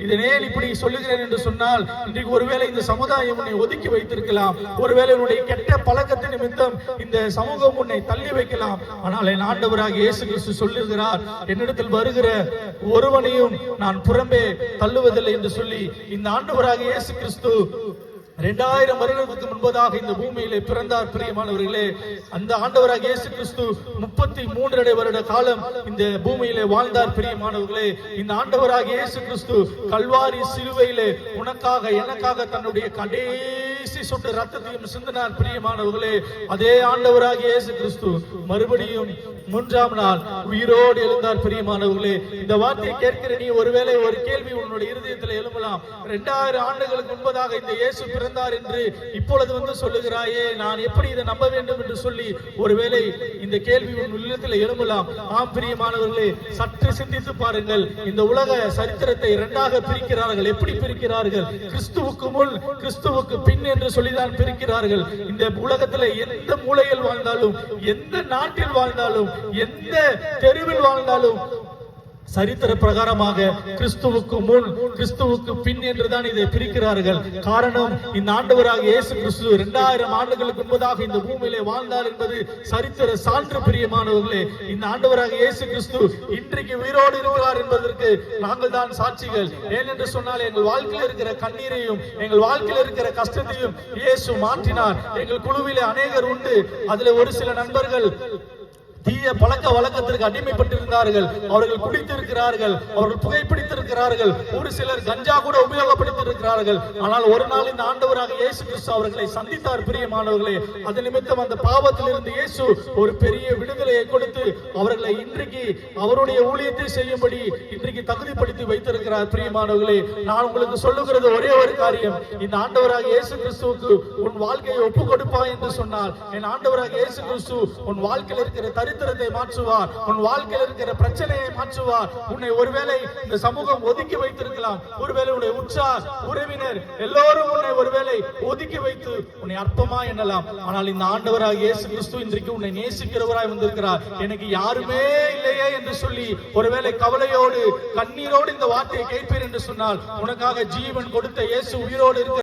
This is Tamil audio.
இதனே இப்படி சொல்லுகிறேன் என்று சொன்னால் இன்றைக்கு ஒருவேளை இந்த சமுதாயம் உன்னை ஒதுக்கி வைத்திருக்கலாம், ஒருவேளை உன்னுடைய கெட்ட பழக்கத்தின் நிமித்தம் இந்த சமூகம் உன்னை தள்ளி வைக்கலாம். ஆனால் என் ஆண்டவராக இயேசு கிறிஸ்து சொல்லுகிறார், என்னிடத்தில் வருகிற ஒருவனையும் நான் புறம்பே தள்ளுவதில்லை என்று சொல்லி இந்த ஆண்டவராக இயேசு கிறிஸ்து 2000 வருடங்களுக்கு முன்பதாக இந்த பூமியிலே பிறந்தார். பிரியமானவர்களே, அந்த ஆண்டவராக இயேசு கிறிஸ்து 33 வருட காலம் இந்த பூமியிலே வாழ்ந்தார். பிரியமானவர்களே, இந்த ஆண்டவராக இயேசு கிறிஸ்து கல்வாரி சிலுவையிலே உனக்காக எனக்காக தன்னுடைய கடைசி சொட்டு ரத்தத்தையும் சிந்தினார். பிரியமானவர்களே, அதே ஆண்டவராக இயேசு கிறிஸ்து மறுபடியும் 3ஆம் நாள் உயிரோடு எழுந்தார். பிரியமானவர்களே, இந்த வார்த்தையை கேட்கிற நீ ஒருவேளை ஒரு கேள்வி உன்னுடைய இருதயத்தில் எழும்பலாம். 2000 ஆண்டுகளுக்கு முன்பதாக இந்த இயேசு பிறந்தார் என்று இப்பொழுது வந்து சொல்லுகிறாயே, நான் எப்படி இதை நம்ப வேண்டும் என்று சொல்லி ஒருவேளை இந்த கேள்வி உன் உள்ளத்தில் எழும்பலாம். ஆம் பிரியமானவர்களே, சற்று சிந்தித்து பாருங்கள். இந்த உலக சரித்திரத்தை 2ஆக பிரிக்கிறார்கள். எப்படி பிரிக்கிறார்கள்? கிறிஸ்துவுக்கு முன் கிறிஸ்துவுக்கு பின் என்று சொல்லிதான் பிரிக்கிறார்கள். இந்த உலகத்தில் எந்த மூலையில் வாழ்ந்தாலும், எந்த நாட்டில் வாழ்ந்தாலும், எந்த தெருவில் வாழ்ந்தாலும் சரித்திர பிரகாரமாக கிறிஸ்துவுக்கு முன் கிறிஸ்துவுக்கு பின் என்றுதான் இதை பிரிக்கிறார்கள். காரணம், இந்த ஆண்டவராக இயேசு கிறிஸ்து 2000 ஆண்டுகளுக்கு முன்பதாக இந்த பூமியிலே வாழ்ந்தார் என்பது சரித்திர சான்று. பிரியமானவர்களே, இந்த ஆண்டவராக இயேசு கிறிஸ்து இன்றைக்கு உயிரோடு இருக்கிறார் என்பதற்கு நாங்கள் தான் சாட்சிகள். ஏனென்று சொன்னால் எங்கள் வாழ்க்கையில் இருக்கிற கண்ணீரையும் எங்கள் வாழ்க்கையில் இருக்கிற கஷ்டத்தையும் இயேசு மாற்றினார். எங்கள் குழுவிலே அநேகர் உண்டு. அதுல ஒரு சில நண்பர்கள் தீய பழக்க வழக்கத்திற்கு அடிமைப்பட்டிருந்தார்கள். அவர்கள் குடித்திருக்கிறார்கள், அவர்கள் புகைப்பிடித்திருக்கிறார்கள், ஒரு சிலர் கஞ்சா கூட உபயோகப்படுத்தியிருக்கிறார்கள். ஆனால் ஒரு நாள் இந்த ஆண்டவராக இயேசு கிறிஸ்து அவர்களை சந்தித்தார். பிரியமானவர்களே, அது நிமித்தம் அந்த பாவத்திலிருந்து இயேசு ஒரு பெரிய விடுதலையை கொடுத்து அவர்களை இன்றைக்கு அவருடைய ஊழியத்தை செய்யும்படி இன்றைக்கு தகுதிப்படுத்தி வைத்திருக்கிறார். பிரியமானவர்களே, நான் உங்களுக்கு சொல்லுகிறது ஒரே ஒரு காரியம். இந்த ஆண்டவராக இயேசு கிறிஸ்துவுக்கு உன் வாழ்க்கையை ஒப்பு கொடுப்பாய் என்று சொன்னால், என் ஆண்டவராக இயேசு கிறிஸ்து உன் வாழ்க்கையில் இருக்கிற தரித்திரத்தை மாற்றுவார், உன் வாழ்க்கையில் இருக்கிற பிரச்சனையை மாற்றுவார். உன்னை ஒருவேளை இந்த சமூகம் ஒதுக்கி வைத்திருக்கலாம், ஒருவேளை உன்னுடைய உற்றார் உறவினர் எல்லோரும் உன்னை ஒருவேளை ஒதுக்கி வைத்து உன்னை அற்பமா எண்ணலாம். ஆனால் இந்த ஆண்டவராக இயேசு கிறிஸ்து இன்றைக்கு உன்னை நேசிக்கிறவராய் வந்திருக்கிறார். எனக்கு யாருமே இல்லையே என்று சொல்லி ஒருவேளை கவலையோடு கண்ணீரோடு இந்த வார்த்தையை கேட்பீர் என்று சொன்னால், உனக்காக ஜீவன் கொடுத்த இயேசு உயிரோடு இருக்கிறார்.